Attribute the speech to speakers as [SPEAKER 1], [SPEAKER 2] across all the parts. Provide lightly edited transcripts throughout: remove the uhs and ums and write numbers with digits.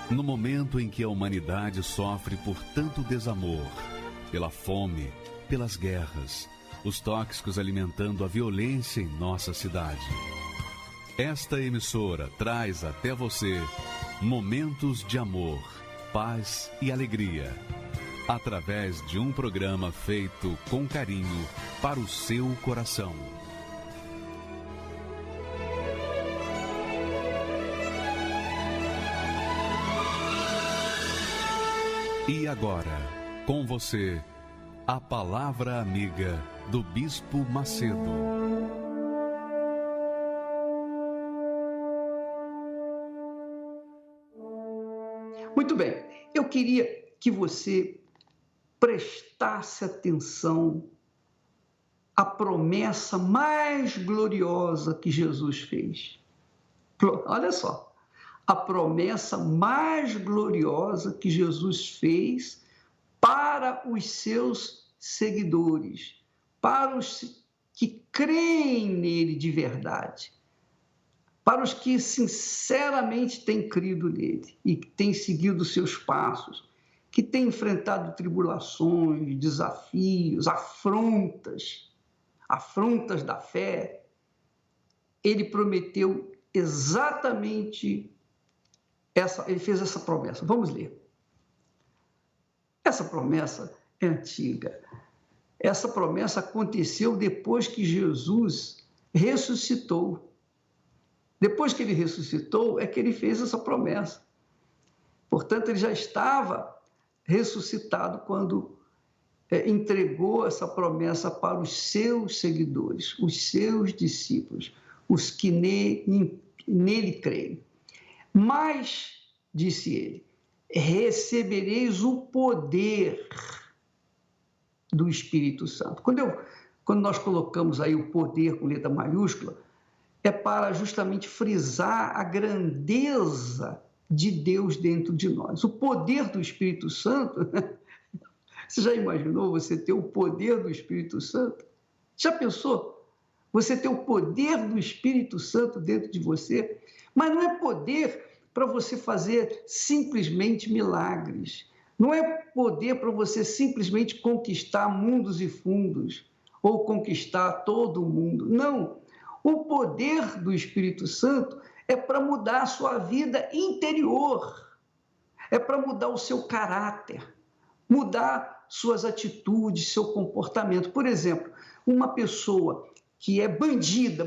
[SPEAKER 1] No momento em que a humanidade sofre por tanto desamor, pela fome, pelas guerras, os tóxicos alimentando a violência em nossa cidade. Esta emissora traz até você momentos de amor, paz e alegria, através de um programa feito com carinho para o seu coração. E agora, com você, a Palavra Amiga do Bispo Macedo.
[SPEAKER 2] Muito bem, eu queria que você prestasse atenção à promessa mais gloriosa que Jesus fez. Olha só. A promessa mais gloriosa que Jesus fez para os seus seguidores, para os que creem nele de verdade, para os que sinceramente têm crido nele e têm seguido seus passos, que têm enfrentado tribulações, desafios, afrontas da fé. Ele prometeu exatamente ele fez essa promessa. Vamos ler. Essa promessa é antiga. Essa promessa aconteceu depois que Jesus ressuscitou. Depois que ele ressuscitou, é que ele fez essa promessa. Portanto, ele já estava ressuscitado quando entregou essa promessa para os seus seguidores, os seus discípulos, os que nele creem. Mas, disse ele, recebereis o poder do Espírito Santo. Quando nós colocamos aí o poder com letra maiúscula, é para justamente frisar a grandeza de Deus dentro de nós. O poder do Espírito Santo, você já imaginou você ter o poder do Espírito Santo? Já pensou? Você ter o poder do Espírito Santo dentro de você? Mas não é poder para você fazer simplesmente milagres. Não é poder para você simplesmente conquistar mundos e fundos ou conquistar todo o mundo. Não. O poder do Espírito Santo é para mudar a sua vida interior. É para mudar o seu caráter, mudar suas atitudes, seu comportamento. Por exemplo, uma pessoa que é bandida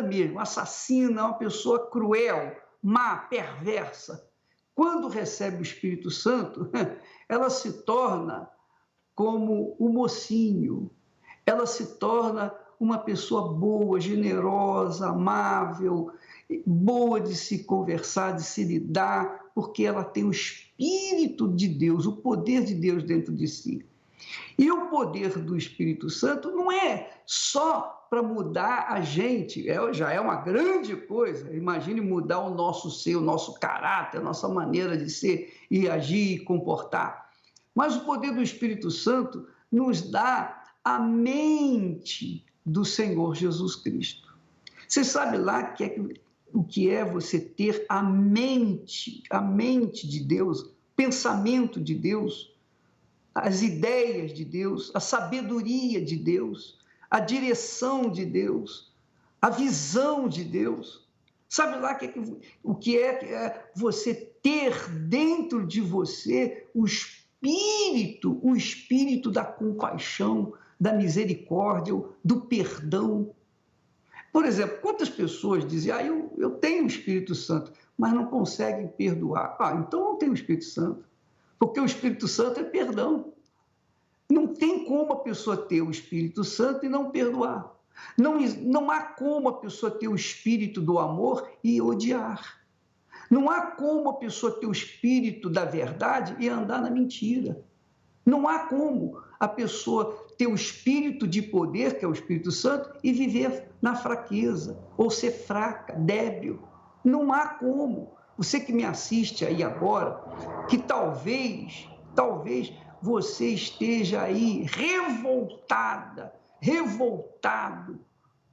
[SPEAKER 2] mesmo, assassina, uma pessoa cruel, má, perversa. Quando recebe o Espírito Santo, ela se torna como o mocinho, ela se torna uma pessoa boa, generosa, amável, boa de se conversar, de se lidar, porque ela tem o Espírito de Deus, o poder de Deus dentro de si. E o poder do Espírito Santo não é só para mudar a gente, já é uma grande coisa. Imagine mudar o nosso ser, o nosso caráter, a nossa maneira de ser e agir e comportar. Mas o poder do Espírito Santo nos dá a mente do Senhor Jesus Cristo. Você sabe lá o que é você ter a mente de Deus, pensamento de Deus, as ideias de Deus, a sabedoria de Deus, a direção de Deus, a visão de Deus. Sabe lá o que é você ter dentro de você o espírito da compaixão, da misericórdia, do perdão. Por exemplo, quantas pessoas dizem, eu tenho o Espírito Santo, mas não conseguem perdoar. Então não tem o Espírito Santo. Porque o Espírito Santo é perdão. Não tem como a pessoa ter o Espírito Santo e não perdoar. Não há como a pessoa ter o espírito do amor e odiar. Não há como a pessoa ter o espírito da verdade e andar na mentira. Não há como a pessoa ter o espírito de poder, que é o Espírito Santo, e viver na fraqueza, ou ser fraca, débil. Não há como. Você que me assiste aí agora, que talvez você esteja aí revoltado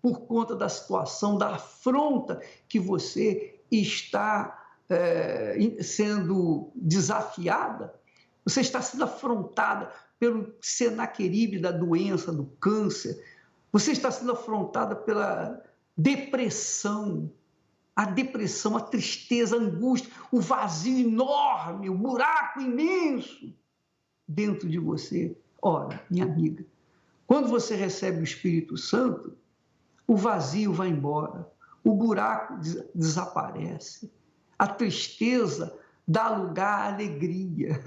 [SPEAKER 2] por conta da situação, da afronta que você está sendo desafiada, você está sendo afrontada pelo Senaqueribe da doença, do câncer, você está sendo afrontada pela depressão, a tristeza, a angústia, o vazio enorme, o buraco imenso dentro de você. Ora, minha amiga, quando você recebe o Espírito Santo, o vazio vai embora, o buraco desaparece, a tristeza dá lugar à alegria.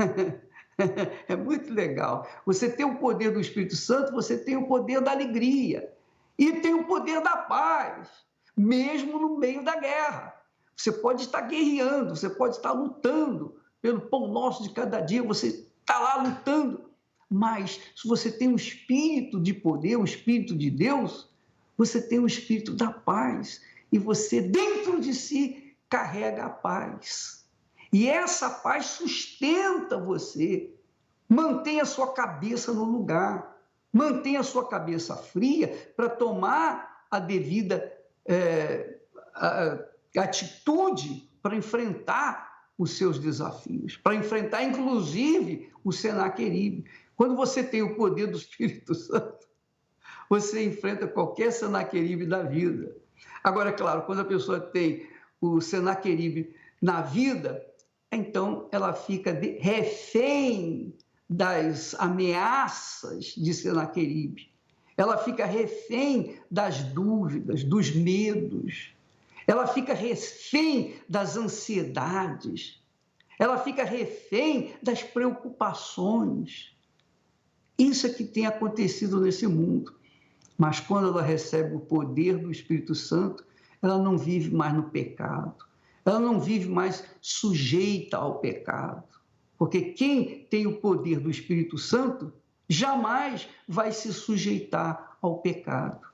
[SPEAKER 2] É muito legal. Você tem o poder do Espírito Santo, você tem o poder da alegria e tem o poder da paz, mesmo no meio da guerra. Você pode estar guerreando, você pode estar lutando pelo pão nosso de cada dia, você está lá lutando, mas se você tem o espírito de poder, o Espírito de Deus, você tem o espírito da paz e você, dentro de si, carrega a paz. E essa paz sustenta você, mantém a sua cabeça no lugar, mantém a sua cabeça fria para tomar a devida atitude para enfrentar os seus desafios, para enfrentar, inclusive, o Senaqueribe. Quando você tem o poder do Espírito Santo, você enfrenta qualquer Senaqueribe da vida. Agora, claro, quando a pessoa tem o Senaqueribe na vida, então ela fica refém das ameaças de Senaqueribe. Ela fica refém das dúvidas, dos medos. Ela fica refém das ansiedades. Ela fica refém das preocupações. Isso é que tem acontecido nesse mundo. Mas quando ela recebe o poder do Espírito Santo, ela não vive mais no pecado. Ela não vive mais sujeita ao pecado. Porque quem tem o poder do Espírito Santo jamais vai se sujeitar ao pecado.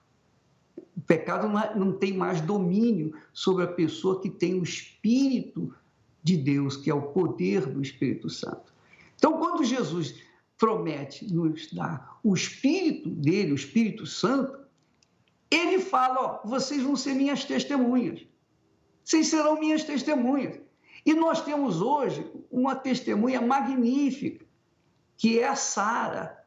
[SPEAKER 2] O pecado não tem mais domínio sobre a pessoa que tem o Espírito de Deus, que é o poder do Espírito Santo. Então, quando Jesus promete nos dar o Espírito dele, o Espírito Santo, ele fala, vocês vão ser minhas testemunhas. Vocês serão minhas testemunhas. E nós temos hoje uma testemunha magnífica, que é a Sara.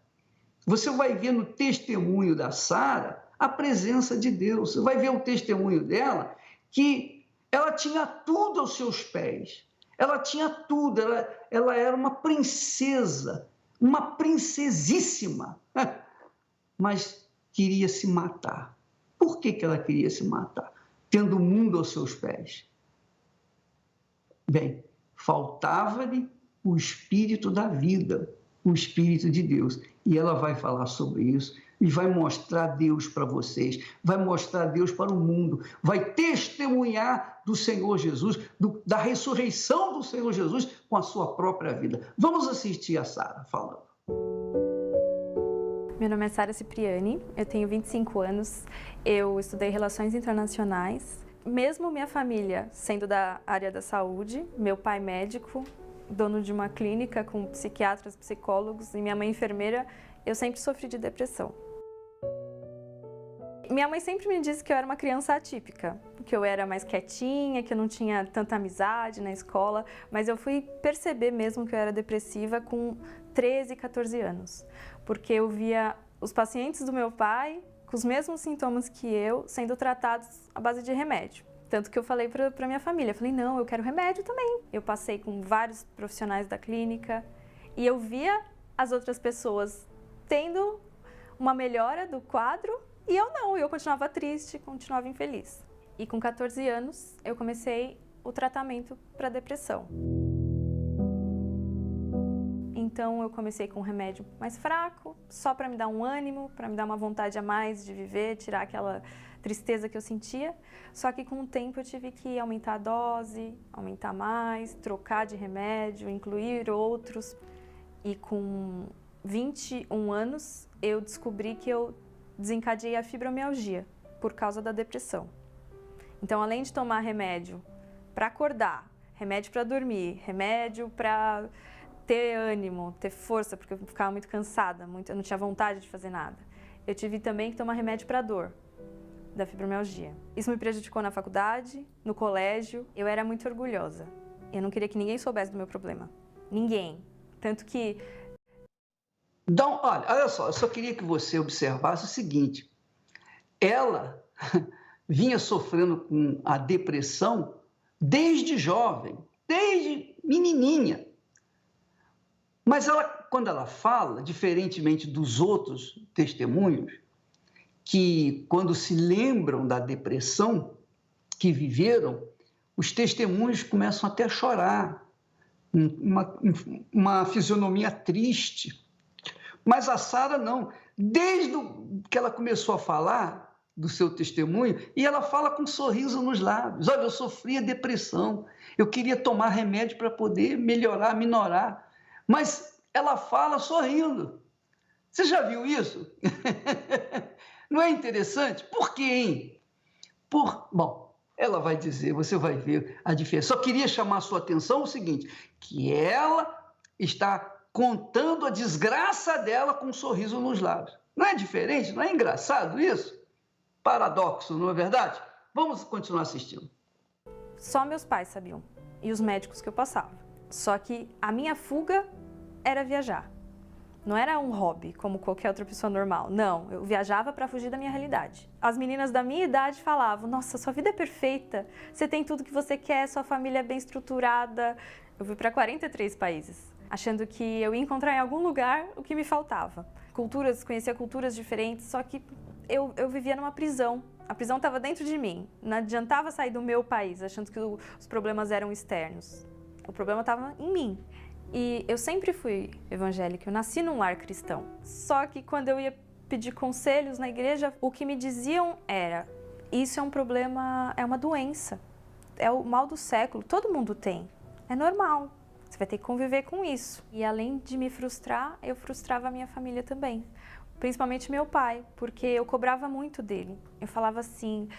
[SPEAKER 2] Você vai ver no testemunho da Sara a presença de Deus. Você vai ver o testemunho dela, que ela tinha tudo aos seus pés. Ela tinha tudo, ela era uma princesa, uma princesíssima, mas queria se matar. Por que ela queria se matar? Tendo o mundo aos seus pés. Bem, faltava-lhe o espírito da vida, o Espírito de Deus. E ela vai falar sobre isso e vai mostrar Deus para vocês, vai mostrar Deus para o mundo, vai testemunhar do Senhor Jesus, da ressurreição do Senhor Jesus com a sua própria vida. Vamos assistir a Sara falando.
[SPEAKER 3] Meu nome é Sara Cipriani, eu tenho 25 anos, eu estudei Relações Internacionais. Mesmo minha família sendo da área da saúde, meu pai médico, dono de uma clínica com psiquiatras, psicólogos e minha mãe enfermeira, eu sempre sofri de depressão. Minha mãe sempre me disse que eu era uma criança atípica, que eu era mais quietinha, que eu não tinha tanta amizade na escola, mas eu fui perceber mesmo que eu era depressiva com 13, 14 anos, porque eu via os pacientes do meu pai com os mesmos sintomas que eu, sendo tratados à base de remédio. Tanto que eu falei para minha família, falei, não, eu quero remédio também. Eu passei com vários profissionais da clínica e eu via as outras pessoas tendo uma melhora do quadro e eu não, eu continuava triste, continuava infeliz. E com 14 anos eu comecei o tratamento para depressão. Então eu comecei com um remédio mais fraco, só para me dar um ânimo, para me dar uma vontade a mais de viver, tirar aquela tristeza que eu sentia. Só que com o tempo eu tive que aumentar a dose, aumentar mais, trocar de remédio, incluir outros. E com 21 anos eu descobri que eu desencadeei a fibromialgia por causa da depressão. Então, além de tomar remédio para acordar, remédio para dormir, remédio para ter ânimo, ter força, porque eu ficava muito cansada, eu não tinha vontade de fazer nada. Eu tive também que tomar remédio para dor da fibromialgia. Isso me prejudicou na faculdade, no colégio. Eu era muito orgulhosa. Eu não queria que ninguém soubesse do meu problema. Ninguém. Tanto que...
[SPEAKER 2] Então, olha só, eu só queria que você observasse o seguinte. Ela vinha sofrendo com a depressão desde jovem, desde menininha. Mas quando ela fala, diferentemente dos outros testemunhos, que quando se lembram da depressão que viveram, os testemunhos começam até a chorar, uma fisionomia triste. Mas a Sara não. Desde que ela começou a falar do seu testemunho, e ela fala com um sorriso nos lábios. Olha, eu sofria depressão, eu queria tomar remédio para poder melhorar, minorar. Mas ela fala sorrindo. Você já viu isso? Não é interessante? Por quê, hein? Bom, ela vai dizer, você vai ver a diferença. Só queria chamar a sua atenção o seguinte, que ela está contando a desgraça dela com um sorriso nos lábios. Não é diferente? Não é engraçado isso? Paradoxo, não é verdade? Vamos continuar assistindo.
[SPEAKER 3] Só meus pais sabiam, e os médicos que eu passava. Só que a minha fuga era viajar. Não era um hobby, como qualquer outra pessoa normal. Não, eu viajava para fugir da minha realidade. As meninas da minha idade falavam, nossa, sua vida é perfeita, você tem tudo que você quer, sua família é bem estruturada. Eu fui para 43 países, achando que eu ia encontrar em algum lugar o que me faltava. Conhecia culturas diferentes, só que eu vivia numa prisão. A prisão estava dentro de mim. Não adiantava sair do meu país, achando que os problemas eram externos. O problema estava em mim. E eu sempre fui evangélica, eu nasci num lar cristão. Só que quando eu ia pedir conselhos na igreja, o que me diziam era, isso é um problema, é uma doença, é o mal do século, todo mundo tem, é normal, você vai ter que conviver com isso. E além de me frustrar, eu frustrava a minha família também, principalmente meu pai, porque eu cobrava muito dele. Eu falava assim,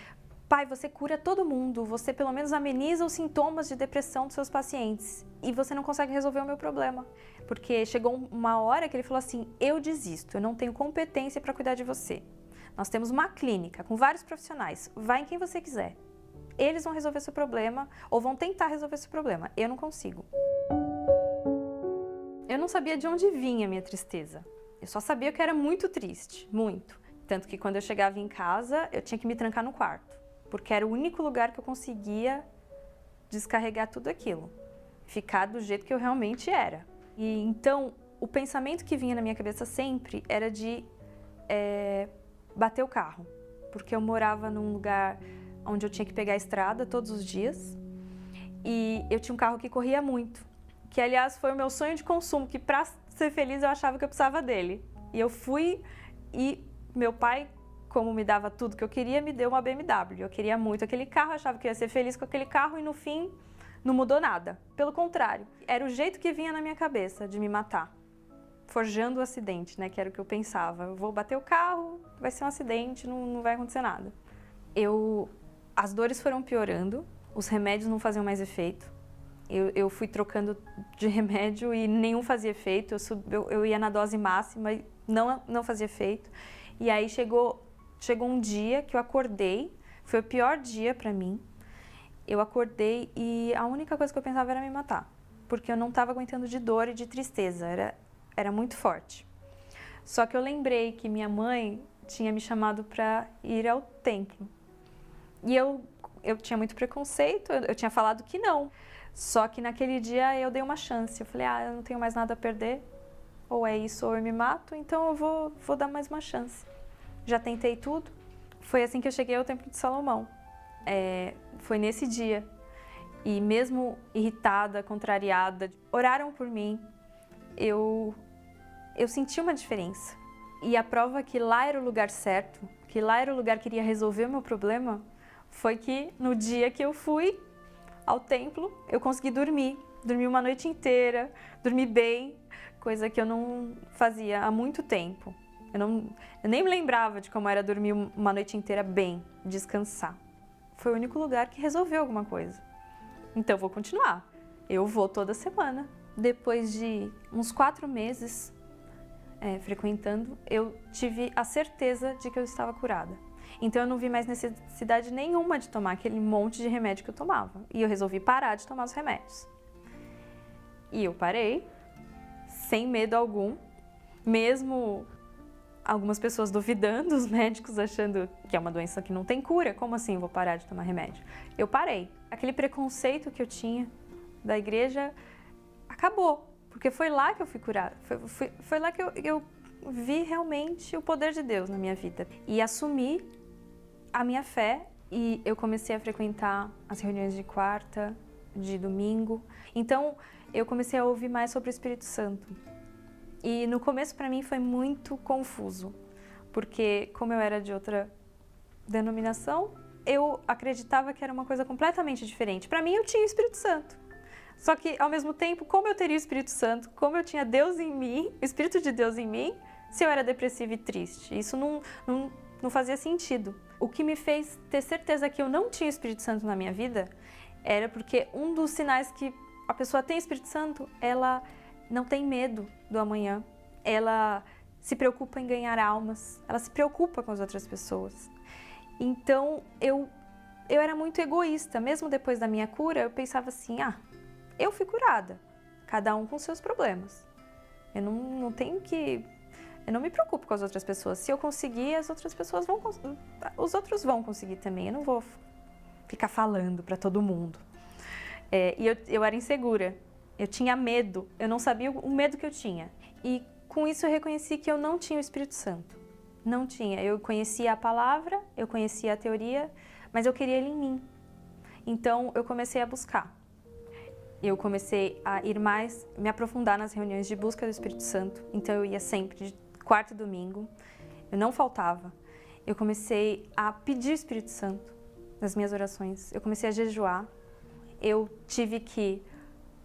[SPEAKER 3] pai, você cura todo mundo, você pelo menos ameniza os sintomas de depressão dos seus pacientes e você não consegue resolver o meu problema. Porque chegou uma hora que ele falou assim, eu desisto, eu não tenho competência para cuidar de você. Nós temos uma clínica com vários profissionais, vai em quem você quiser. Eles vão resolver seu problema ou vão tentar resolver seu problema, eu não consigo. Eu não sabia de onde vinha a minha tristeza, eu só sabia que eu era muito triste, muito. Tanto que quando eu chegava em casa, eu tinha que me trancar no quarto. Porque era o único lugar que eu conseguia descarregar tudo aquilo, ficar do jeito que eu realmente era. E então, o pensamento que vinha na minha cabeça sempre era de bater o carro, porque eu morava num lugar onde eu tinha que pegar a estrada todos os dias e eu tinha um carro que corria muito, que aliás foi o meu sonho de consumo, que para ser feliz eu achava que eu precisava dele. E eu fui e meu pai, como me dava tudo que eu queria, me deu uma BMW. Eu queria muito aquele carro, achava que eu ia ser feliz com aquele carro e no fim não mudou nada. Pelo contrário, era o jeito que vinha na minha cabeça de me matar. Forjando o acidente, né? Que era o que eu pensava. Eu vou bater o carro, vai ser um acidente, não vai acontecer nada. As dores foram piorando, os remédios não faziam mais efeito. Eu fui trocando de remédio e nenhum fazia efeito. Eu ia na dose máxima e não fazia efeito. E aí chegou um dia que eu acordei, foi o pior dia pra mim. Eu acordei e a única coisa que eu pensava era me matar, porque eu não estava aguentando de dor e de tristeza, era muito forte. Só que eu lembrei que minha mãe tinha me chamado para ir ao templo. E eu tinha muito preconceito, eu tinha falado que não. Só que naquele dia eu dei uma chance, eu falei, eu não tenho mais nada a perder, ou é isso ou eu me mato, então eu vou dar mais uma chance. Já tentei tudo. Foi assim que eu cheguei ao Templo de Salomão. Foi nesse dia. E mesmo irritada, contrariada, oraram por mim. Eu senti uma diferença. E a prova que lá era o lugar certo, que lá era o lugar que iria resolver o meu problema, foi que no dia que eu fui ao templo, eu consegui dormir. Dormi uma noite inteira, dormi bem, coisa que eu não fazia há muito tempo. Eu nem me lembrava de como era dormir uma noite inteira bem, descansar. Foi o único lugar que resolveu alguma coisa. Então eu vou continuar. Eu vou toda semana. Depois de uns 4 meses frequentando, eu tive a certeza de que eu estava curada. Então eu não vi mais necessidade nenhuma de tomar aquele monte de remédio que eu tomava. E eu resolvi parar de tomar os remédios. E eu parei, sem medo algum, mesmo algumas pessoas duvidando, os médicos achando que é uma doença que não tem cura, como assim eu vou parar de tomar remédio? Eu parei. Aquele preconceito que eu tinha da igreja acabou, porque foi lá que eu fui curada, foi lá que eu vi realmente o poder de Deus na minha vida. E assumi a minha fé e eu comecei a frequentar as reuniões de quarta, de domingo. Então, eu comecei a ouvir mais sobre o Espírito Santo. E no começo para mim foi muito confuso, porque como eu era de outra denominação, eu acreditava que era uma coisa completamente diferente. Para mim eu tinha o Espírito Santo. Só que ao mesmo tempo, como eu teria o Espírito Santo, como eu tinha Deus em mim, o Espírito de Deus em mim, se eu era depressiva e triste? Isso não fazia sentido. O que me fez ter certeza que eu não tinha o Espírito Santo na minha vida era porque um dos sinais que a pessoa tem Espírito Santo, ela não tem medo do amanhã, ela se preocupa em ganhar almas, ela se preocupa com as outras pessoas. Então, eu era muito egoísta, mesmo depois da minha cura, eu pensava assim, eu fui curada, cada um com seus problemas. Eu não tenho que... Eu não me preocupo com as outras pessoas. Se eu conseguir, as outras pessoas vão... Os outros vão conseguir também, eu não vou ficar falando para todo mundo. E eu era insegura. Eu tinha medo, eu não sabia o medo que eu tinha. E com isso eu reconheci que eu não tinha o Espírito Santo. Não tinha. Eu conhecia a palavra, eu conhecia a teoria, mas eu queria ele em mim. Então eu comecei a buscar. Eu comecei a ir mais, me aprofundar nas reuniões de busca do Espírito Santo. Então eu ia sempre, de quarta e domingo, eu não faltava. Eu comecei a pedir o Espírito Santo nas minhas orações. Eu comecei a jejuar. Eu tive que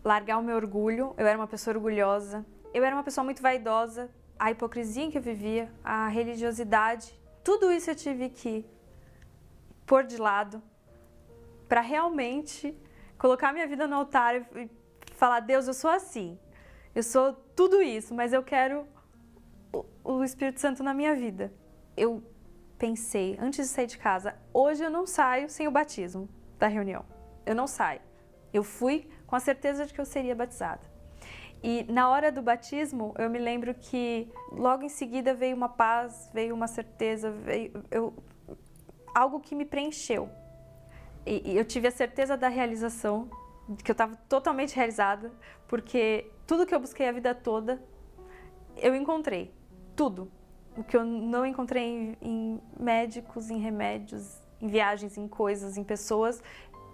[SPEAKER 3] largar o meu orgulho, eu era uma pessoa orgulhosa, eu era uma pessoa muito vaidosa, a hipocrisia em que eu vivia, a religiosidade, tudo isso eu tive que pôr de lado para realmente colocar minha vida no altar e falar, Deus, eu sou assim, eu sou tudo isso, mas eu quero o Espírito Santo na minha vida. Eu pensei, antes de sair de casa, hoje eu não saio sem o batismo da reunião, eu não saio. Eu fui com a certeza de que eu seria batizada. E na hora do batismo, eu me lembro que logo em seguida veio uma paz, veio uma certeza, algo que me preencheu. E eu tive a certeza da realização, de que eu estava totalmente realizada, porque tudo que eu busquei a vida toda, eu encontrei. Tudo. O que eu não encontrei em médicos, em remédios, em viagens, em coisas, em pessoas,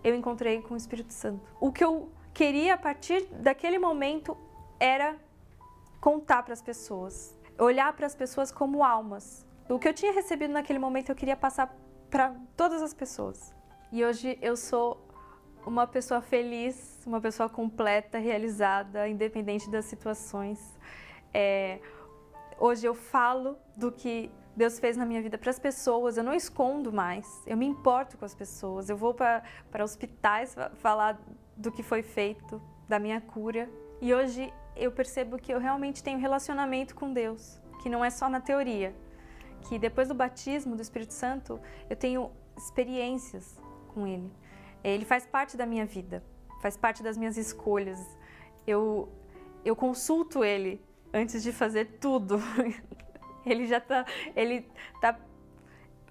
[SPEAKER 3] eu encontrei com o Espírito Santo. O que eu queria a partir daquele momento era contar para as pessoas, olhar para as pessoas como almas. O que eu tinha recebido naquele momento eu queria passar para todas as pessoas. E hoje eu sou uma pessoa feliz, uma pessoa completa, realizada, independente das situações. Hoje eu falo do que Deus fez na minha vida para as pessoas, eu não escondo mais, eu me importo com as pessoas, eu vou para hospitais falar do que foi feito, da minha cura. E hoje eu percebo que eu realmente tenho relacionamento com Deus, que não é só na teoria, que depois do batismo do Espírito Santo eu tenho experiências com Ele. Ele faz parte da minha vida, faz parte das minhas escolhas. Eu consulto Ele antes de fazer tudo.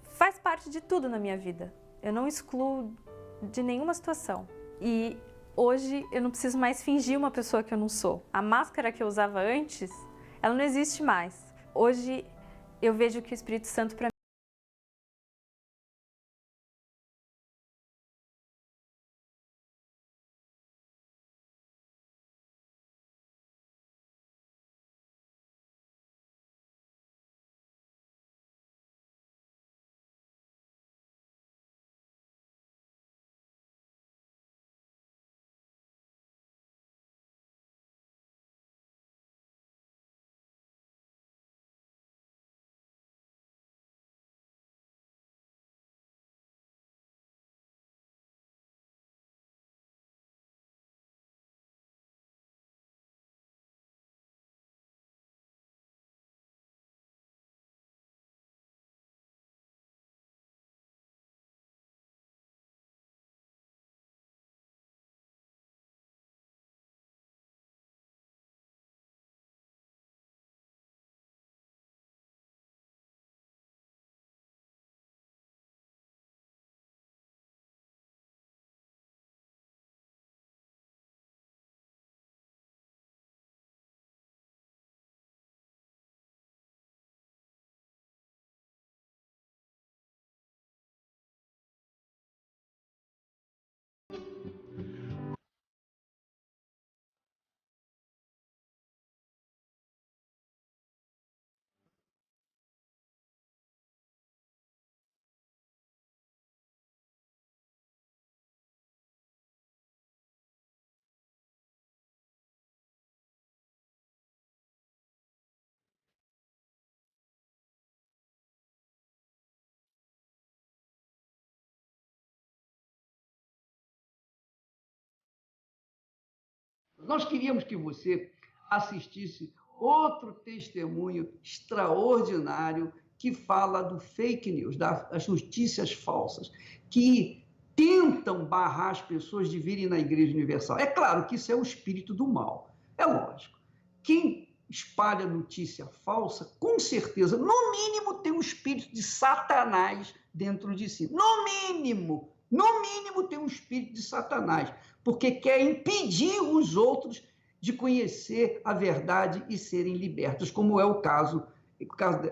[SPEAKER 3] Faz parte de tudo na minha vida. Eu não excluo de nenhuma situação. E hoje eu não preciso mais fingir uma pessoa que eu não sou. A máscara que eu usava antes, ela não existe mais. Hoje eu vejo que o Espírito Santo para
[SPEAKER 2] Nós queríamos que você assistisse outro testemunho extraordinário que fala do fake news, das notícias falsas, que tentam barrar as pessoas de virem na Igreja Universal. É claro que isso é o espírito do mal, é lógico. Quem espalha notícia falsa, com certeza, no mínimo tem um espírito de Satanás dentro de si. No mínimo tem um espírito de Satanás, porque quer impedir os outros de conhecer a verdade e serem libertos, como é o caso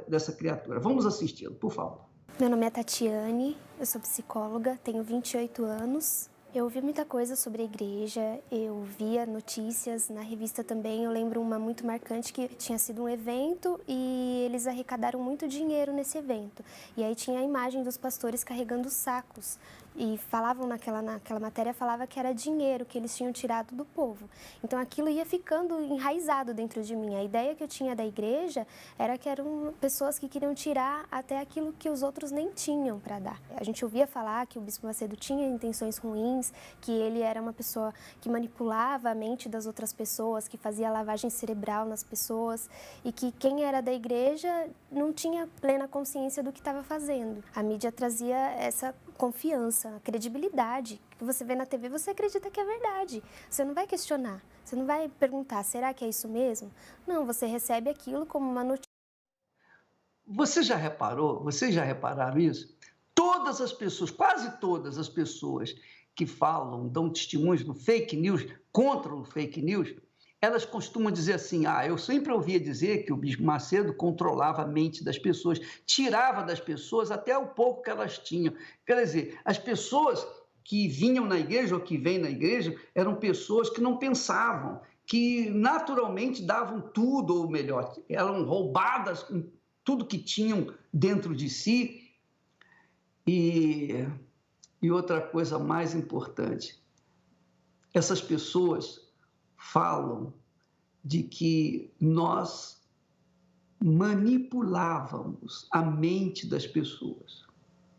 [SPEAKER 2] dessa criatura. Vamos assisti-lo, por favor.
[SPEAKER 4] Meu nome é Tatiane, eu sou psicóloga, tenho 28 anos. Eu ouvi muita coisa sobre a igreja, eu via notícias na revista também. Eu lembro uma muito marcante que tinha sido um evento e eles arrecadaram muito dinheiro nesse evento. E aí tinha a imagem dos pastores carregando sacos. E falavam naquela matéria, falava que era dinheiro que eles tinham tirado do povo. Então aquilo ia ficando enraizado dentro de mim. A ideia que eu tinha da igreja era que eram pessoas que queriam tirar até aquilo que os outros nem tinham para dar. A gente ouvia falar que o Bispo Macedo tinha intenções ruins, que ele era uma pessoa que manipulava a mente das outras pessoas, que fazia lavagem cerebral nas pessoas e que quem era da igreja não tinha plena consciência do que estava fazendo. A mídia trazia essa confiança, a credibilidade. Que você vê na TV, você acredita que é verdade. Você não vai questionar, você não vai perguntar, será que é isso mesmo? Não, você recebe aquilo como uma notícia.
[SPEAKER 2] Vocês já repararam isso? Todas as pessoas, quase todas as pessoas que falam, dão testemunhos do fake news, contra o fake news, elas costumam dizer assim, eu sempre ouvia dizer que o Bispo Macedo controlava a mente das pessoas, tirava das pessoas até o pouco que elas tinham. Quer dizer, as pessoas que vinham na igreja ou que vêm na igreja eram pessoas que não pensavam, que naturalmente davam tudo, ou melhor, eram roubadas com tudo que tinham dentro de si. E outra coisa mais importante, essas pessoas falam de que nós manipulávamos a mente das pessoas.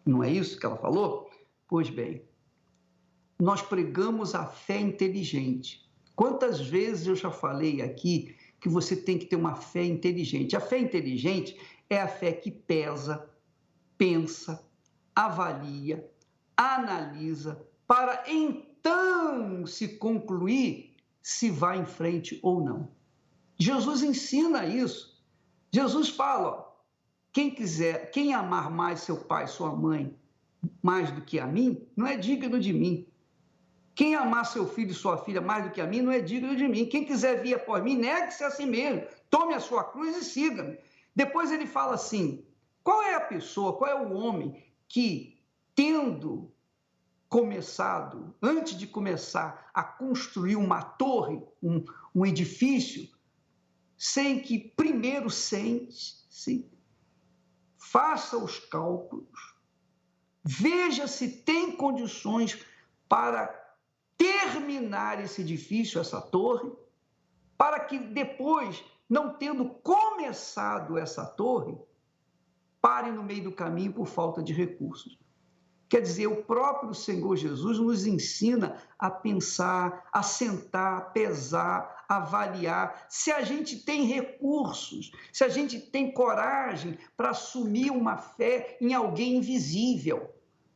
[SPEAKER 2] Não é isso que ela falou? Pois bem, nós pregamos a fé inteligente. Quantas vezes eu já falei aqui que você tem que ter uma fé inteligente? A fé inteligente é a fé que pesa, pensa, avalia, analisa, para então se concluir se vai em frente ou não. Jesus ensina isso. Jesus fala, quem amar mais seu pai, sua mãe, mais do que a mim, não é digno de mim. Quem amar seu filho e sua filha mais do que a mim, não é digno de mim. Quem quiser vir após mim, negue-se a si mesmo, tome a sua cruz e siga-me. Depois ele fala assim, qual é a pessoa, qual é o homem que, tendo começado, antes de começar a construir uma torre, um edifício, sem que primeiro sente-se, faça os cálculos, veja se tem condições para terminar esse edifício, essa torre, para que depois, não tendo começado essa torre, pare no meio do caminho por falta de recursos. Quer dizer, o próprio Senhor Jesus nos ensina a pensar, a sentar, a pesar, a avaliar, se a gente tem recursos, se a gente tem coragem para assumir uma fé em alguém invisível.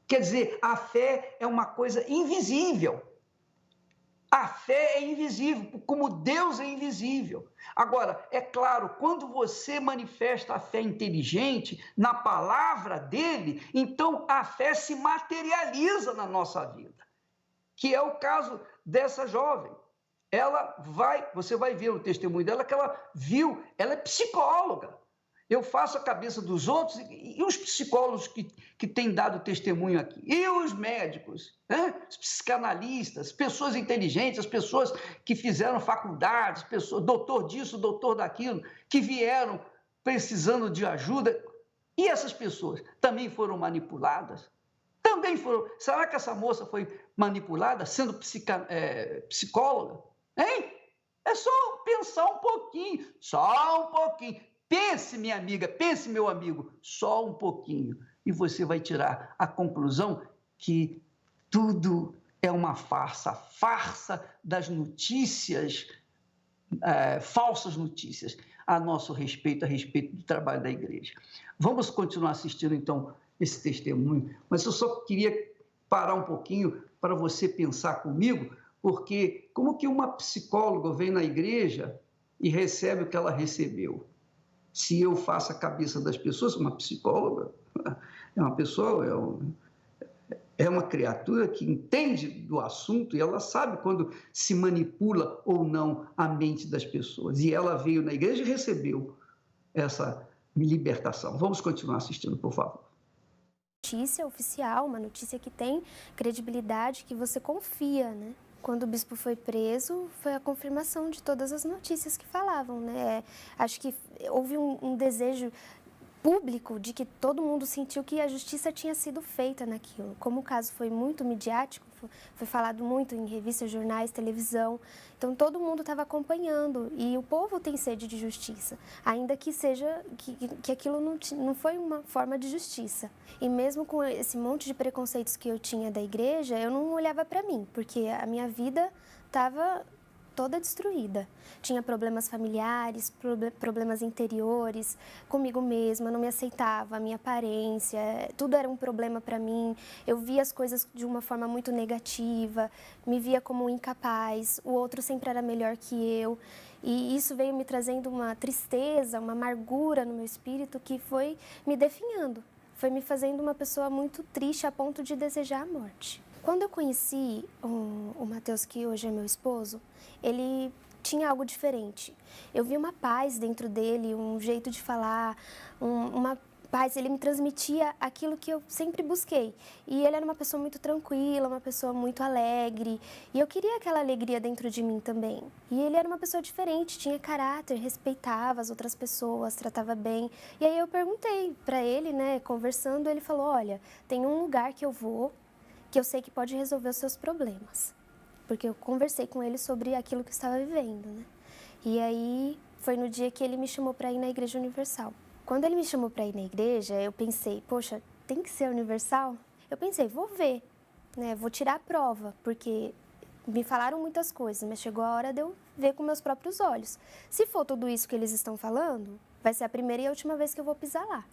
[SPEAKER 2] Quer dizer, a fé é uma coisa invisível. A fé é invisível, como Deus é invisível. Agora, é claro, quando você manifesta a fé inteligente na palavra dele, então a fé se materializa na nossa vida, que é o caso dessa jovem. Você vai ver o testemunho dela, que ela viu, ela é psicóloga. Eu faço a cabeça dos outros e os psicólogos que têm dado testemunho aqui, e os médicos, né? Os psicanalistas, pessoas inteligentes, as pessoas que fizeram faculdades, pessoas, doutor disso, doutor daquilo, que vieram precisando de ajuda. E essas pessoas também foram manipuladas? Também foram. Será que essa moça foi manipulada sendo psicóloga? Hein? É só pensar um pouquinho, só um pouquinho. Pense, minha amiga, pense, meu amigo, só um pouquinho. E você vai tirar a conclusão que tudo é uma farsa, a farsa das notícias, falsas notícias a nosso respeito, a respeito do trabalho da igreja. Vamos continuar assistindo, então, esse testemunho, mas eu só queria parar um pouquinho para você pensar comigo, porque como que uma psicóloga vem na igreja e recebe o que ela recebeu? Se eu faço a cabeça das pessoas, uma psicóloga é uma pessoa, é uma criatura que entende do assunto e ela sabe quando se manipula ou não a mente das pessoas. E ela veio na igreja e recebeu essa libertação. Vamos continuar assistindo, por favor.
[SPEAKER 4] Notícia oficial, uma notícia que tem credibilidade, que você confia, né? Quando o bispo foi preso, foi a confirmação de todas as notícias que falavam, né? Acho que houve um desejo público de que todo mundo sentiu que a justiça tinha sido feita naquilo. Como o caso foi muito midiático, foi falado muito em revistas, jornais, televisão, então todo mundo estava acompanhando e o povo tem sede de justiça, ainda que seja que aquilo não foi uma forma de justiça. E mesmo com esse monte de preconceitos que eu tinha da igreja, eu não olhava para mim, porque a minha vida estava toda destruída. Tinha problemas familiares, problemas interiores, comigo mesma, não me aceitava, a minha aparência, tudo era um problema para mim. Eu via as coisas de uma forma muito negativa, me via como incapaz, o outro sempre era melhor que eu. E isso veio me trazendo uma tristeza, uma amargura no meu espírito que foi me definhando. Foi me fazendo uma pessoa muito triste a ponto de desejar a morte. Quando eu conheci o Matheus, que hoje é meu esposo, ele tinha algo diferente. Eu vi uma paz dentro dele, um jeito de falar, uma paz. Ele me transmitia aquilo que eu sempre busquei. E ele era uma pessoa muito tranquila, uma pessoa muito alegre. E eu queria aquela alegria dentro de mim também. E ele era uma pessoa diferente, tinha caráter, respeitava as outras pessoas, tratava bem. E aí eu perguntei para ele, né, conversando, ele falou, olha, tem um lugar que eu vou, que eu sei que pode resolver os seus problemas. Porque eu conversei com ele sobre aquilo que eu estava vivendo, né? E aí foi no dia que ele me chamou para ir na Igreja Universal. Quando ele me chamou para ir na igreja, eu pensei, poxa, tem que ser universal? Eu pensei, vou ver, né? Vou tirar a prova, porque me falaram muitas coisas, mas chegou a hora de eu ver com meus próprios olhos. Se for tudo isso que eles estão falando, vai ser a primeira e a última vez que eu vou pisar lá.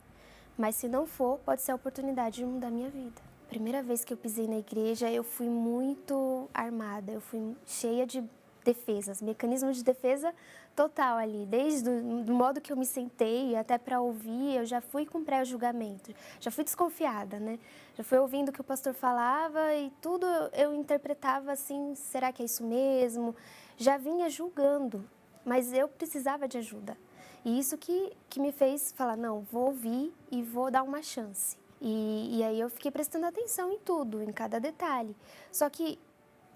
[SPEAKER 4] Mas se não for, pode ser a oportunidade de mudar minha vida. Primeira vez que eu pisei na igreja, eu fui muito armada, eu fui cheia de defesas, mecanismos de defesa total ali. Desde do modo que eu me sentei até para ouvir, eu já fui com pré-julgamento, já fui desconfiada, né? Já fui ouvindo o que o pastor falava e tudo eu interpretava assim, será que é isso mesmo? Já vinha julgando, mas eu precisava de ajuda. E isso que me fez falar, não, vou ouvir e vou dar uma chance. E aí eu fiquei prestando atenção em tudo, em cada detalhe. Só que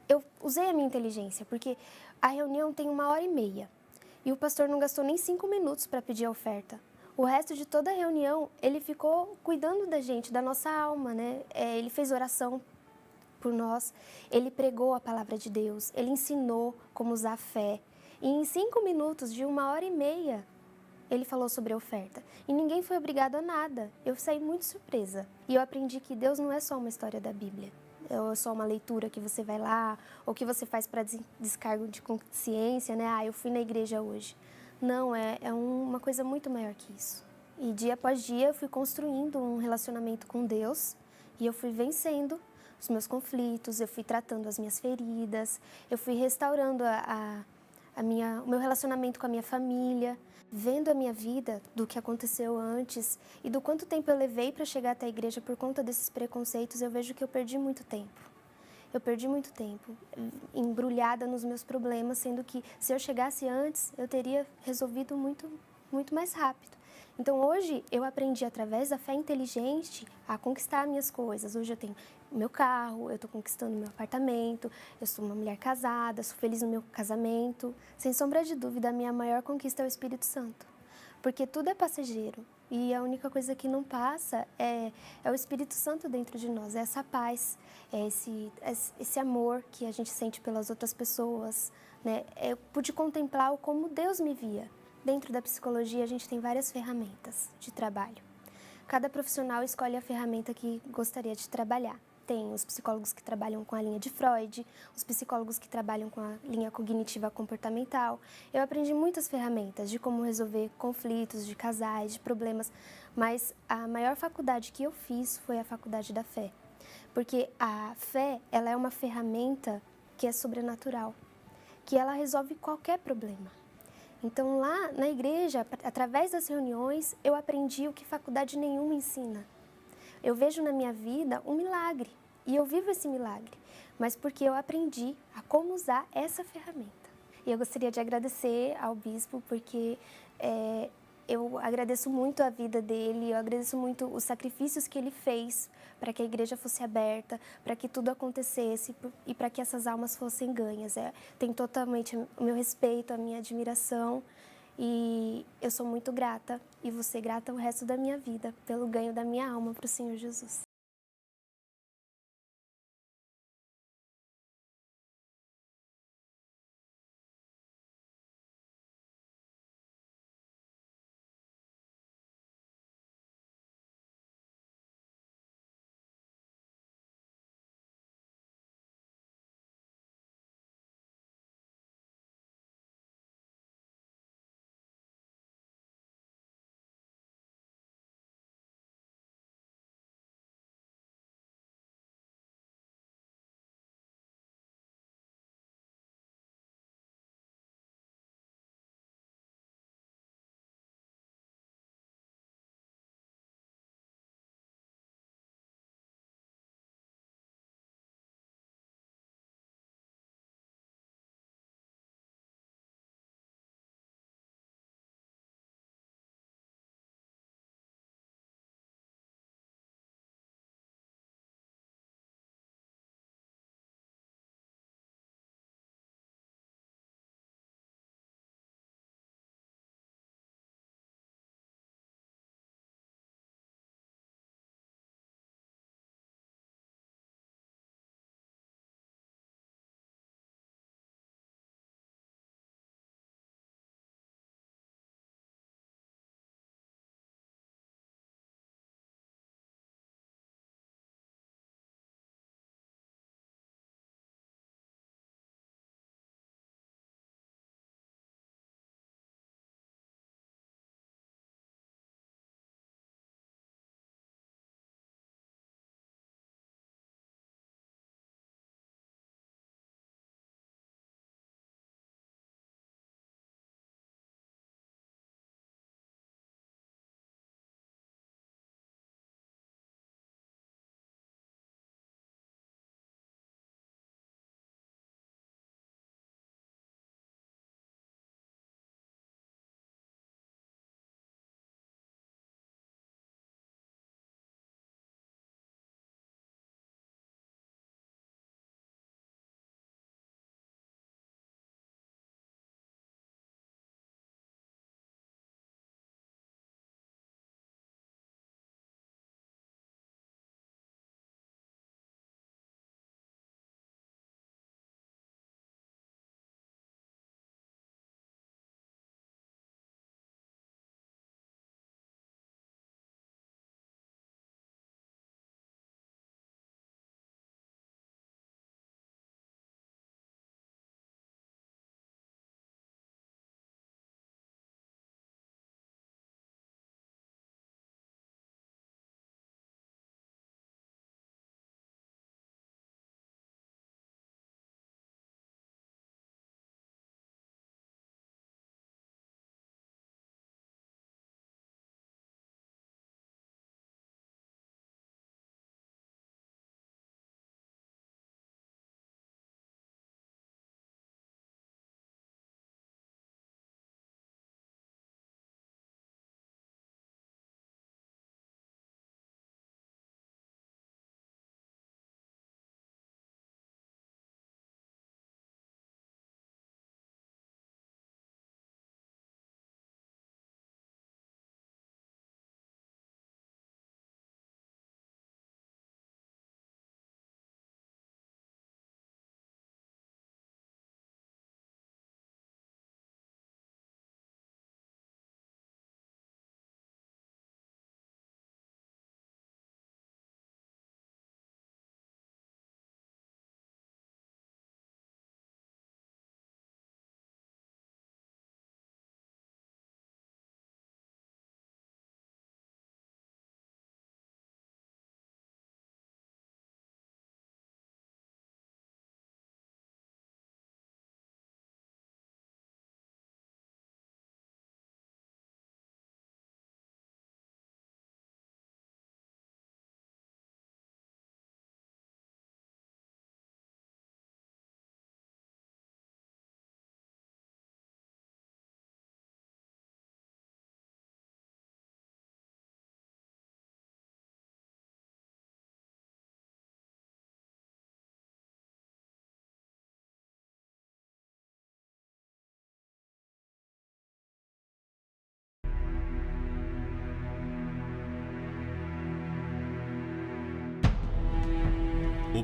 [SPEAKER 4] eu usei a minha inteligência, porque a reunião tem 1h30 e o pastor não gastou nem 5 minutos para pedir a oferta. O resto de toda a reunião, ele ficou cuidando da gente, da nossa alma, né? Ele fez oração por nós, ele pregou a palavra de Deus, ele ensinou como usar a fé. E em 5 minutos, de 1h30, ele falou sobre a oferta. E ninguém foi obrigado a nada. Eu saí muito surpresa. E eu aprendi que Deus não é só uma história da Bíblia. Ou é só uma leitura que você vai lá, ou que você faz para descargo de consciência, né? Eu fui na igreja hoje. Não, é uma coisa muito maior que isso. E dia após dia eu fui construindo um relacionamento com Deus e eu fui vencendo os meus conflitos, eu fui tratando as minhas feridas, eu fui restaurando o meu relacionamento com a minha família, vendo a minha vida, do que aconteceu antes e do quanto tempo eu levei para chegar até a igreja por conta desses preconceitos, eu vejo que eu perdi muito tempo. Eu perdi muito tempo embrulhada nos meus problemas, sendo que se eu chegasse antes, eu teria resolvido muito, muito mais rápido. Então hoje eu aprendi através da fé inteligente a conquistar minhas coisas. Hoje eu tenho meu carro, eu estou conquistando meu apartamento, eu sou uma mulher casada, sou feliz no meu casamento. Sem sombra de dúvida, a minha maior conquista é o Espírito Santo. Porque tudo é passageiro e a única coisa que não passa é o Espírito Santo dentro de nós, é essa paz, é esse amor que a gente sente pelas outras pessoas, né? Eu pude contemplar como Deus me via. Dentro da psicologia, a gente tem várias ferramentas de trabalho. Cada profissional escolhe a ferramenta que gostaria de trabalhar. Tem os psicólogos que trabalham com a linha de Freud, os psicólogos que trabalham com a linha cognitiva comportamental. Eu aprendi muitas ferramentas de como resolver conflitos de casais, de problemas, mas a maior faculdade que eu fiz foi a faculdade da fé. Porque a fé, ela é uma ferramenta que é sobrenatural, que ela resolve qualquer problema. Então, lá na igreja, através das reuniões, eu aprendi o que faculdade nenhuma ensina. Eu vejo na minha vida um milagre, e eu vivo esse milagre, mas porque eu aprendi a como usar essa ferramenta. E eu gostaria de agradecer ao bispo, porque eu agradeço muito a vida dele, eu agradeço muito os sacrifícios que ele fez para que a igreja fosse aberta, para que tudo acontecesse e para que essas almas fossem ganhas. Tem totalmente o meu respeito, a minha admiração, e eu sou muito grata e vou ser grata o resto da minha vida pelo ganho da minha alma para o Senhor Jesus.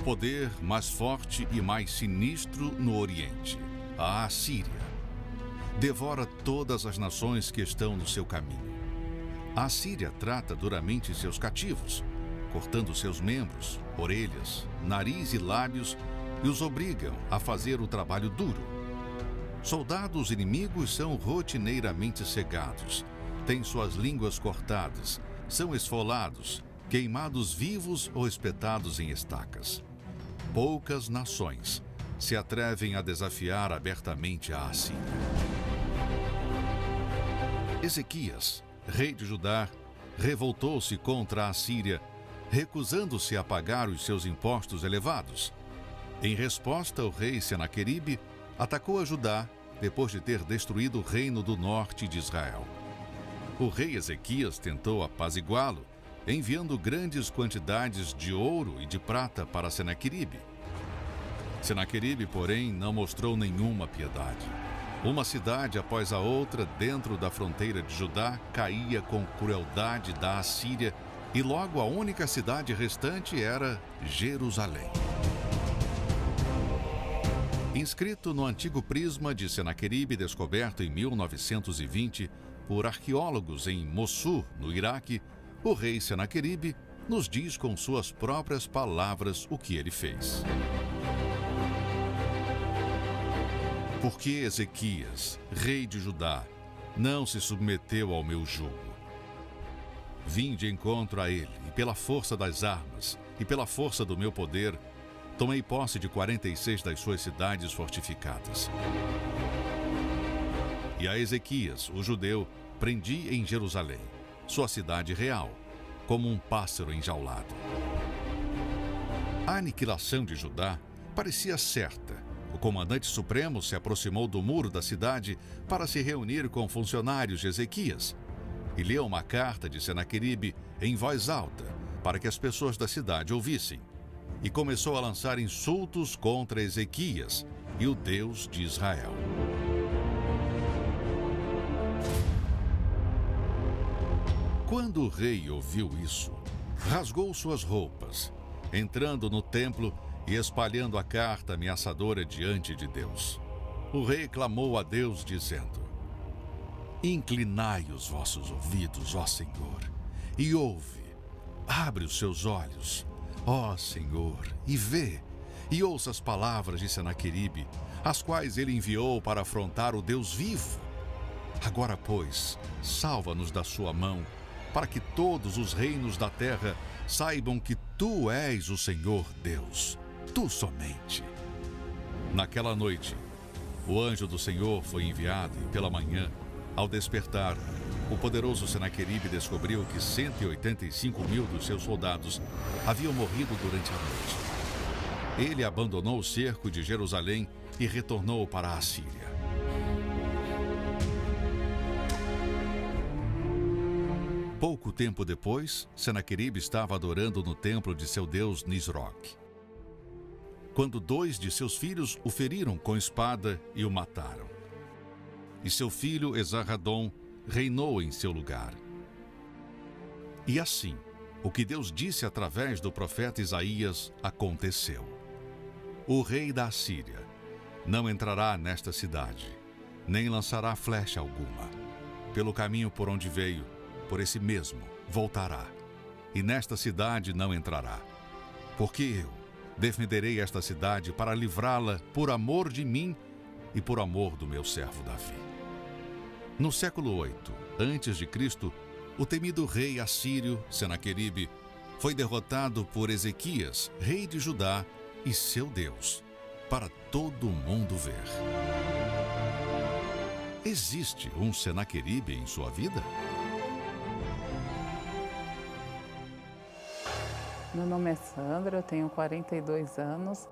[SPEAKER 5] poder mais forte e mais sinistro no Oriente, a Assíria. Devora todas as nações que estão no seu caminho. A Assíria trata duramente seus cativos, cortando seus membros, orelhas, nariz e lábios, e os obrigam a fazer o trabalho duro. Soldados inimigos são rotineiramente cegados, têm suas línguas cortadas, são esfolados, queimados vivos ou espetados em estacas. Poucas nações se atrevem a desafiar abertamente a Assíria. Ezequias, rei de Judá, revoltou-se contra a Assíria, recusando-se a pagar os seus impostos elevados. Em resposta, o rei Senaqueribe atacou a Judá depois de ter destruído o reino do norte de Israel. O rei Ezequias tentou apaziguá-lo, enviando grandes quantidades de ouro e de prata para Senaqueribe. Senaqueribe, porém, não mostrou nenhuma piedade. Uma cidade após a outra dentro da fronteira de Judá caía com crueldade da Assíria, e logo a única cidade restante era Jerusalém. Inscrito no antigo prisma de Senaqueribe, descoberto em 1920 por arqueólogos em Mossul, no Iraque, o rei Senaqueribe nos diz com suas próprias palavras o que ele fez. Porque Ezequias, rei de Judá, não se submeteu ao meu jugo. Vim de encontro a ele, e pela força das armas, e pela força do meu poder, tomei posse de 46 das suas cidades fortificadas. E a Ezequias, o judeu, prendi em Jerusalém, sua cidade real, como um pássaro enjaulado. A aniquilação de Judá parecia certa. O comandante supremo se aproximou do muro da cidade para se reunir com funcionários de Ezequias e leu uma carta de Senaqueribe em voz alta para que as pessoas da cidade ouvissem. E começou a lançar insultos contra Ezequias e o Deus de Israel. Quando o rei ouviu isso, rasgou suas roupas, entrando no templo e espalhando a carta ameaçadora diante de Deus. O rei clamou a Deus, dizendo: Inclinai os vossos ouvidos, ó Senhor, e ouve. Abre os seus olhos, ó Senhor, e vê, e ouça as palavras de Senaqueribe, as quais ele enviou para afrontar o Deus vivo. Agora, pois, salva-nos da sua mão, para que todos os reinos da terra saibam que tu és o Senhor Deus, tu somente. Naquela noite, o anjo do Senhor foi enviado e pela manhã, ao despertar, o poderoso Senaqueribe descobriu que 185 mil dos seus soldados haviam morrido durante a noite. Ele abandonou o cerco de Jerusalém e retornou para a Assíria. Pouco tempo depois, Senaqueribe estava adorando no templo de seu deus Nisroque, quando 2 de seus filhos o feriram com espada e o mataram. E seu filho Esarhadon reinou em seu lugar. E assim, o que Deus disse através do profeta Isaías aconteceu. O rei da Assíria não entrará nesta cidade, nem lançará flecha alguma. Pelo caminho por onde veio, por esse mesmo voltará, e nesta cidade não entrará. Porque eu defenderei esta cidade para livrá-la por amor de mim e por amor do meu servo Davi. No século 8 a.C., o temido rei assírio Senaqueribe foi derrotado por Ezequias, rei de Judá, e seu Deus, para todo mundo ver. Existe um Senaqueribe em sua vida?
[SPEAKER 6] Meu nome é Sandra, eu tenho 42 anos.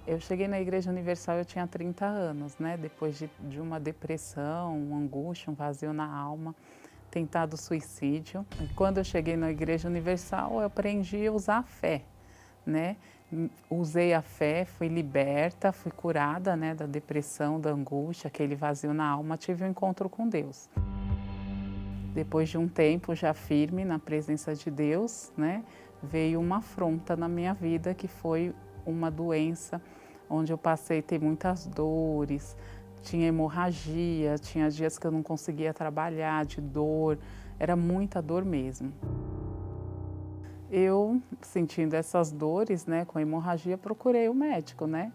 [SPEAKER 6] Eu cheguei na Igreja Universal, eu tinha 30 anos, né? Depois de uma depressão, uma angústia, um vazio na alma, tentado suicídio. E quando eu cheguei na Igreja Universal, eu aprendi a usar a fé, né? Usei a fé, fui liberta, fui curada, né? Da depressão, da angústia, aquele vazio na alma, tive um encontro com Deus. Depois de um tempo já firme na presença de Deus, né? veio uma afronta na minha vida, que foi uma doença onde eu passei a ter muitas dores, tinha hemorragia, tinha dias que eu não conseguia trabalhar de dor, era muita dor mesmo. Eu, sentindo essas dores, né, com hemorragia, procurei o médico, né?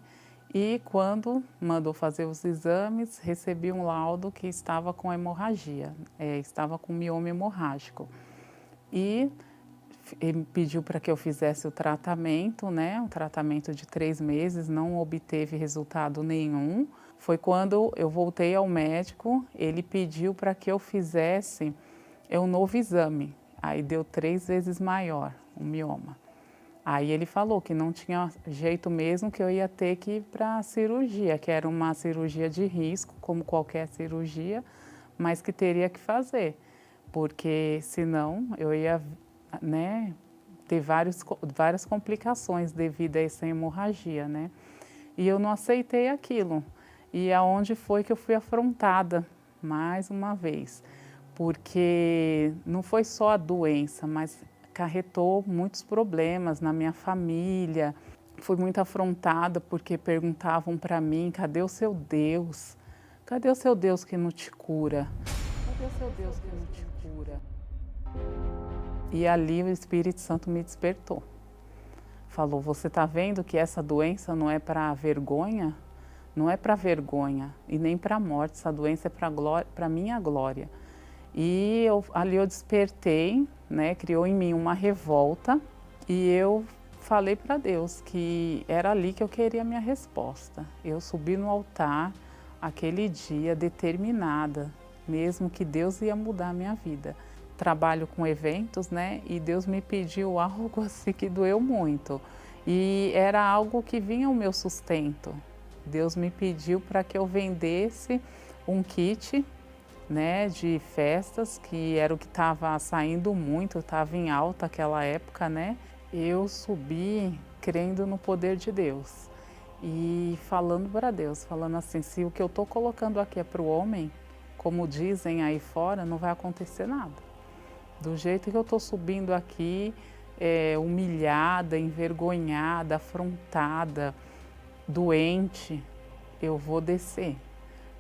[SPEAKER 6] E quando mandou fazer os exames, recebi um laudo que estava com hemorragia, estava com mioma hemorrágico. E ele pediu para que eu fizesse o tratamento, né? Um tratamento de 3 meses, não obteve resultado nenhum. Foi quando eu voltei ao médico, ele pediu para que eu fizesse um novo exame. Aí deu 3 vezes maior o mioma. Aí ele falou que não tinha jeito mesmo, que eu ia ter que ir para a cirurgia, que era uma cirurgia de risco, como qualquer cirurgia, mas que teria que fazer, porque senão eu ia, né, ter várias complicações devido a essa hemorragia, né? E eu não aceitei aquilo. E aonde foi que eu fui afrontada, mais uma vez, porque não foi só a doença, mas acarretou muitos problemas na minha família. Fui muito afrontada porque perguntavam para mim, cadê o seu Deus? Cadê o seu Deus que não te cura? Cadê o seu Deus que não te cura? E ali o Espírito Santo me despertou. Falou, você está vendo que essa doença não é para vergonha? Não é para vergonha e nem para morte, essa doença é para minha glória. E ali eu despertei, né, criou em mim uma revolta e eu falei para Deus que era ali que eu queria a minha resposta. Eu subi no altar aquele dia determinada, mesmo que Deus ia mudar a minha vida. Trabalho com eventos, né, e Deus me pediu algo assim que doeu muito. E era algo que vinha ao meu sustento. Deus me pediu para que eu vendesse um kit, né, de festas, que era o que estava saindo muito, estava em alta aquela época, né? Eu subi crendo no poder de Deus e falando para Deus, falando assim, se o que eu estou colocando aqui é para o homem, como dizem aí fora, não vai acontecer nada. Do jeito que eu estou subindo aqui, humilhada, envergonhada, afrontada, doente, eu vou descer.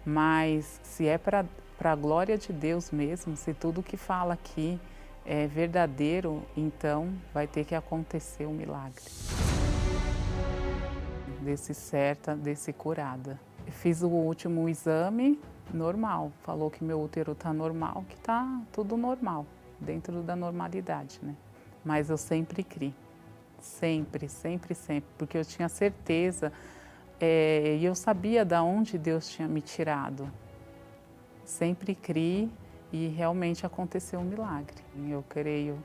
[SPEAKER 6] Mas se é para a glória de Deus mesmo, se tudo que fala aqui é verdadeiro, então vai ter que acontecer um milagre. Desse certa, desse curada. Fiz o último exame normal, falou que meu útero está normal, que está tudo normal, dentro da normalidade, né? Mas eu sempre criei, sempre, sempre, sempre, porque eu tinha certeza e eu sabia de onde Deus tinha me tirado. Sempre criei e realmente aconteceu um milagre. Eu creio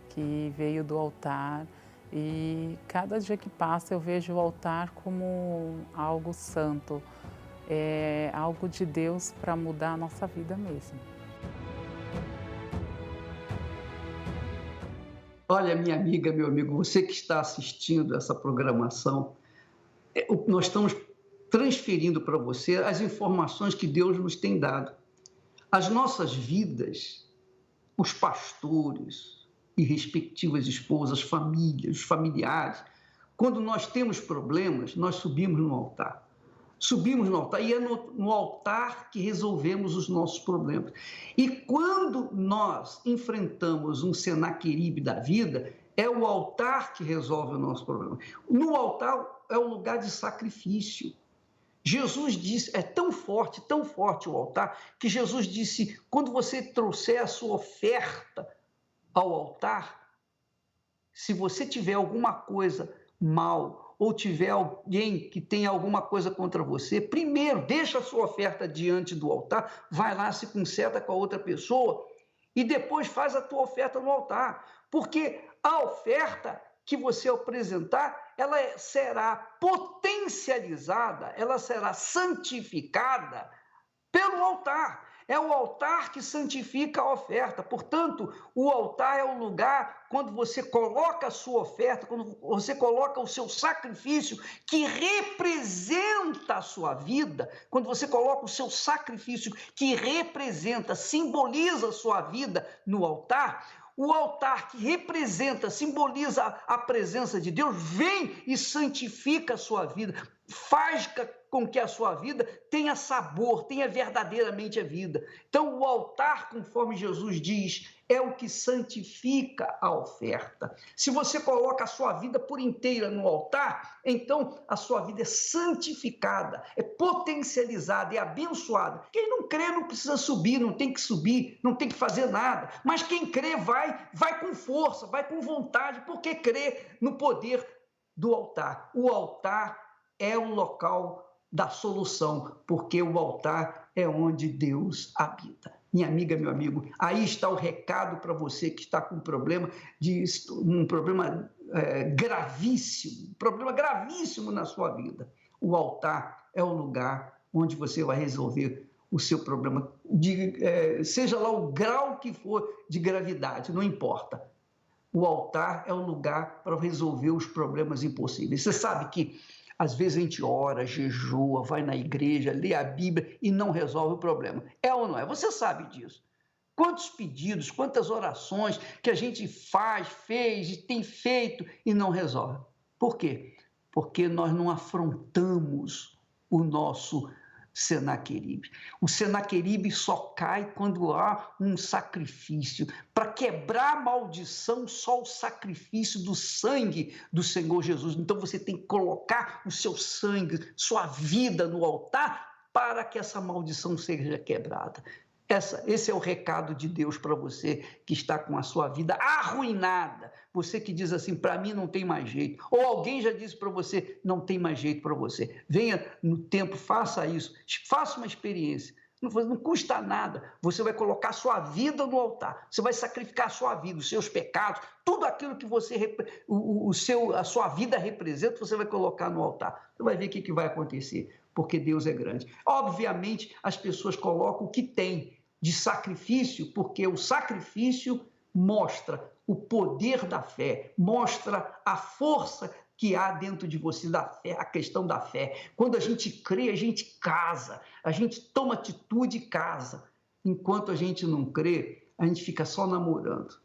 [SPEAKER 6] que veio do altar e cada dia que passa eu vejo o altar como algo santo, algo de Deus para mudar a nossa vida mesmo.
[SPEAKER 2] Olha, minha amiga, meu amigo, você que está assistindo essa programação, nós estamos transferindo para você as informações que Deus nos tem dado. As nossas vidas, os pastores e respectivas esposas, famílias, os familiares, quando nós temos problemas, nós subimos no altar. Subimos no altar e é no altar que resolvemos os nossos problemas. E quando nós enfrentamos um Senaqueribe da vida, é o altar que resolve o nosso problema. No altar é o lugar de sacrifício. Jesus disse, é tão forte o altar, que Jesus disse, quando você trouxer a sua oferta ao altar, se você tiver alguma coisa mal, ou tiver alguém que tem alguma coisa contra você, primeiro deixa a sua oferta diante do altar, vai lá, se conserta com a outra pessoa e depois faz a tua oferta no altar, porque a oferta que você apresentar, ela será potencializada, ela será santificada pelo altar. É o altar que santifica a oferta. Portanto, o altar é o lugar quando você coloca a sua oferta, quando você coloca o seu sacrifício, que representa a sua vida, quando você coloca o seu sacrifício, que representa, simboliza a sua vida no altar, O altar que representa, simboliza a presença de Deus, vem e santifica a sua vida, faz com que a sua vida tenha sabor, tenha verdadeiramente a vida. Então, o altar, conforme Jesus diz, é o que santifica a oferta. Se você coloca a sua vida por inteira no altar, então a sua vida é santificada, é potencializada, é abençoada. Quem não crê não precisa subir, não tem que fazer nada. Mas quem crê vai com força, vai com vontade, porque crê no poder do altar. O altar é o local da solução, porque o altar é onde Deus habita. Minha amiga, meu amigo, aí está o recado para você que está com um problema gravíssimo na sua vida. O altar é o lugar onde você vai resolver o seu problema, seja lá o grau que for de gravidade, não importa. O altar é o lugar para resolver os problemas impossíveis. Você sabe que às vezes a gente ora, jejua, vai na igreja, lê a Bíblia e não resolve o problema. É ou não é? Você sabe disso. Quantos pedidos, quantas orações que a gente fez e tem feito e não resolve. Por quê? Porque nós não afrontamos o nosso Senaqueribe. O Senaqueribe só cai quando há um sacrifício. Para quebrar a maldição, só o sacrifício do sangue do Senhor Jesus. Então você tem que colocar o seu sangue, sua vida no altar para que essa maldição seja quebrada. Esse é o recado de Deus para você que está com a sua vida arruinada. Você que diz assim, para mim não tem mais jeito. Ou alguém já disse para você, não tem mais jeito para você. Venha no templo, faça isso. Faça uma experiência. Não custa nada. Você vai colocar a sua vida no altar. Você vai sacrificar a sua vida, os seus pecados, tudo aquilo que a sua vida representa, você vai colocar no altar. Você vai ver o que vai acontecer, porque Deus é grande. Obviamente, as pessoas colocam o que tem de sacrifício, porque o sacrifício mostra o poder da fé, mostra a força que há dentro de você da fé, a questão da fé. Quando a gente crê, a gente casa, a gente toma atitude e casa. Enquanto a gente não crê, a gente fica só namorando,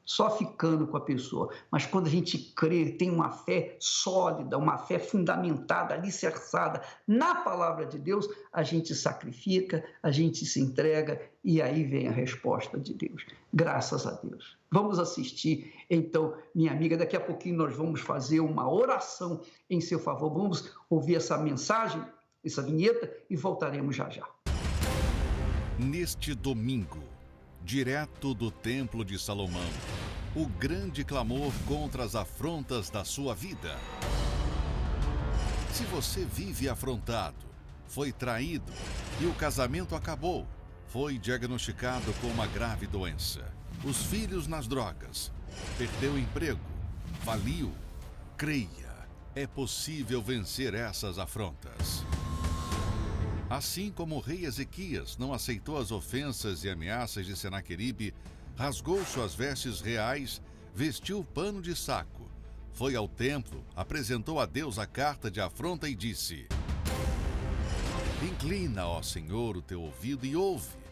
[SPEAKER 2] só ficando com a pessoa. Mas quando a gente crê, tem uma fé sólida, uma fé fundamentada, alicerçada na palavra de Deus, a gente sacrifica, a gente se entrega e aí vem a resposta de Deus. Graças a Deus. Vamos assistir, então, minha amiga, daqui a pouquinho nós vamos fazer uma oração em seu favor. Vamos ouvir essa mensagem, essa vinheta e voltaremos já já.
[SPEAKER 5] Neste domingo, direto do Templo de Salomão, o grande clamor contra as afrontas da sua vida. Se você vive afrontado, foi traído e o casamento acabou, foi diagnosticado com uma grave doença, os filhos nas drogas, perdeu o emprego, faliu, creia, é possível vencer essas afrontas. Assim como o rei Ezequias não aceitou as ofensas e ameaças de Senaqueribe, rasgou suas vestes reais, vestiu pano de saco, foi ao templo, apresentou a Deus a carta de afronta e disse: Inclina, ó Senhor, o teu ouvido e ouve.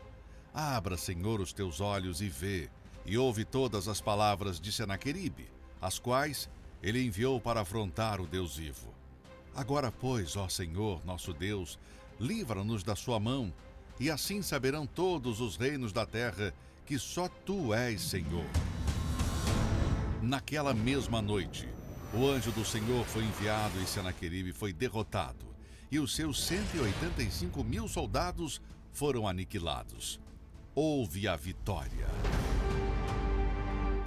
[SPEAKER 5] Abra, Senhor, os teus olhos e vê, e ouve todas as palavras de Senaqueribe, as quais ele enviou para afrontar o Deus vivo. Agora, pois, ó Senhor, nosso Deus, livra-nos da sua mão, e assim saberão todos os reinos da terra que só tu és Senhor. Naquela mesma noite, o anjo do Senhor foi enviado e Senaqueribe foi derrotado, e os seus 185.000 soldados foram aniquilados. Houve a vitória.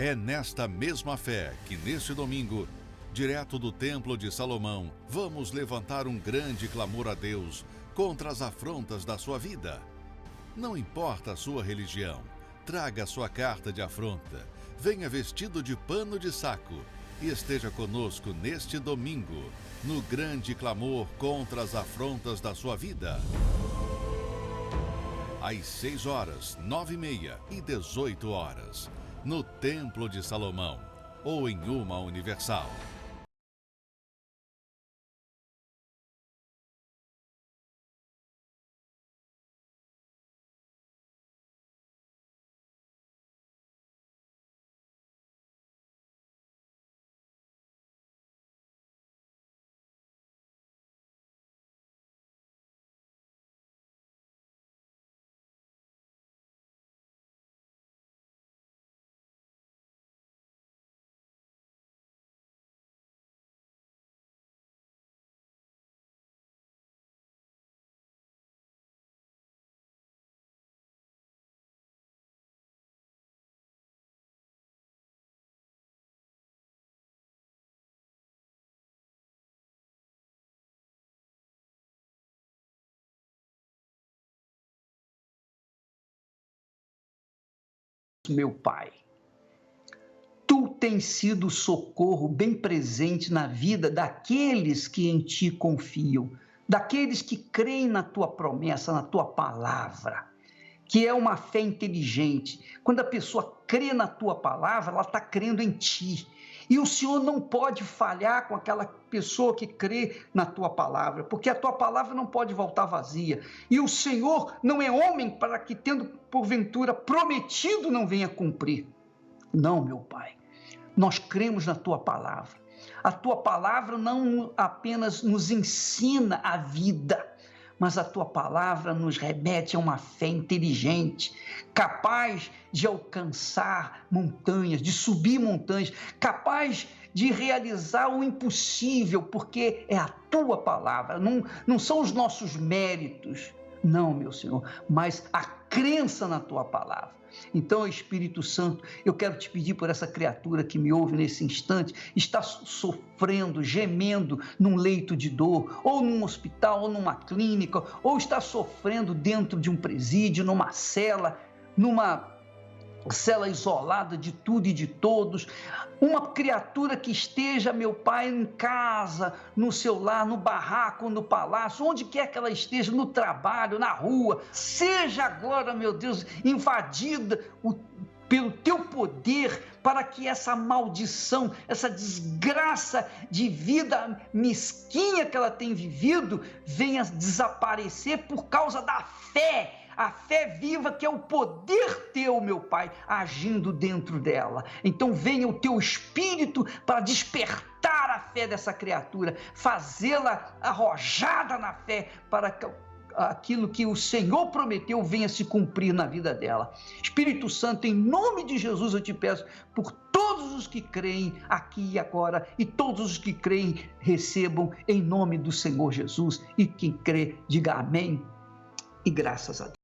[SPEAKER 5] É nesta mesma fé que, neste domingo, direto do Templo de Salomão, vamos levantar um grande clamor a Deus contra as afrontas da sua vida. Não importa a sua religião, traga a sua carta de afronta, venha vestido de pano de saco e esteja conosco neste domingo, no grande clamor contra as afrontas da sua vida. Às 6 horas, 9h30 e 18 horas, no Templo de Salomão, ou em uma Universal.
[SPEAKER 2] meu Pai. Tu tens sido socorro bem presente na vida daqueles que em ti confiam, daqueles que creem na tua promessa, na tua palavra, que é uma fé inteligente. Quando a pessoa crê na tua palavra, ela está crendo em ti. E o Senhor não pode falhar com aquela pessoa que crê na tua palavra, porque a tua palavra não pode voltar vazia. E o Senhor não é homem para que, tendo porventura prometido, não venha cumprir. Não, meu Pai, nós cremos na tua palavra. A tua palavra não apenas nos ensina a vida, mas a tua palavra nos remete a uma fé inteligente, capaz de alcançar montanhas, de subir montanhas, capaz de realizar o impossível, porque é a tua palavra, não são os nossos méritos, não, meu Senhor, mas a crença na tua palavra. Então, Espírito Santo, eu quero te pedir por essa criatura que me ouve nesse instante, está sofrendo, gemendo num leito de dor, ou num hospital, ou numa clínica, ou está sofrendo dentro de um presídio, numa cela isolada de tudo e de todos, uma criatura que esteja, meu Pai, em casa, no seu lar, no barraco, no palácio, onde quer que ela esteja, no trabalho, na rua, seja agora, meu Deus, invadida pelo teu poder, para que essa maldição, essa desgraça de vida mesquinha que ela tem vivido, venha desaparecer por causa da fé, a fé viva que é o poder teu, meu Pai, agindo dentro dela. Então venha o teu Espírito para despertar a fé dessa criatura, fazê-la arrojada na fé, para que aquilo que o Senhor prometeu venha se cumprir na vida dela. Espírito Santo, em nome de Jesus eu te peço por todos os que creem aqui e agora, e todos os que creem recebam em nome do Senhor Jesus, e quem crê diga amém e graças a Deus.